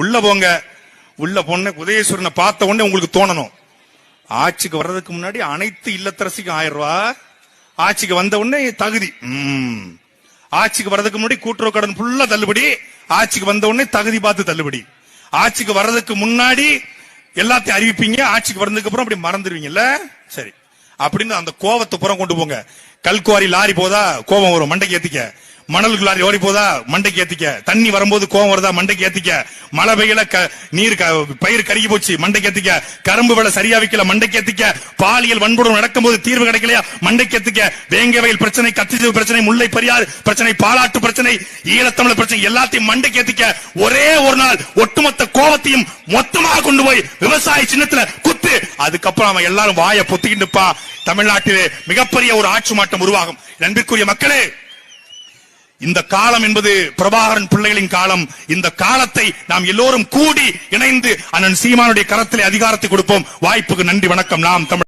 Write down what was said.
உள்ள போங்க. உள்ள பொண்ணு உதயேஸ்வரனை பார்த்த உடனே உங்களுக்கு தோணணும், ஆட்சிக்கு வர்றதுக்கு முன்னாடி அனைத்து இல்லத்தரசிக்கும் 1000 ரூபாய், ஆட்சிக்கு வந்த உடனே தகுதி, ஆட்சிக்கு வர்றதுக்கு முன்னாடி கூட்டுறவு கடன் ஃபுல்லா தள்ளுபடி, ஆட்சிக்கு வந்த உடனே தகுதி பார்த்து தள்ளுபடி. ஆட்சிக்கு வர்றதுக்கு முன்னாடி எல்லாத்தையும் அறிவிப்பீங்க, ஆட்சிக்கு வந்ததுக்கு அப்புறம் அப்படி மறந்துடுவீங்கல்ல. சரி, அப்படின்னு அந்த கோவத்தை புறம் கொண்டு போங்க. கல்குவாரி லாரி போதா கோபம் வரும், மண்டைக்கு ஏத்திக்க. மணலுக்கு லாரி ஓடி போதா மண்டைக்கு ஏத்திக்க. தண்ணி வரும்போது கோவம் வருதா மண்டைக்கு ஏத்திக்க. மழை பெய்யல நீர் பயிர் கருகி போச்சு மண்டைக்கு ஏத்திக்க. கரும்பு விலை சரியா வைக்கல மண்டைக்கு ஏத்திக்க. பாலியல் வன்புணர்வு நடக்கும்போது தீர்வு கிடைக்கலையா மண்டைக்கு ஏத்திக்க. வேங்க வயல் பிரச்சனை, கத்திஜவு பிரச்சனை, முல்லை பெரியாறு பிரச்சனை, பாலாட்டு பிரச்சனை, ஈழத்தமிழர் பிரச்சனை எல்லாத்தையும் மண்டைக்கு ஏத்திக்க. ஒரே ஒரு நாள் ஒட்டுமொத்த கோபத்தையும் மொத்தமாக கொண்டு போய் விவசாய சின்னத்துல குத்து. அதுக்கப்புறம் அவன் எல்லாரும் வாயை பொத்திக்கிட்டுப்பா. தமிழ்நாட்டிலே மிகப்பெரிய ஒரு ஆட்சி மாற்றம் உருவாகும். அன்பிற்குரிய மக்களே, இந்த காலம் என்பது பிரபாகரன் பிள்ளைகளின் காலம். இந்த காலத்தை நாம் எல்லோரும் கூடி இணைந்து அண்ணன் சீமானுடைய கரத்திலே அதிகாரத்தை கொடுப்போம். வாய்ப்புக்கு நன்றி, வணக்கம். நாம் தமிழ்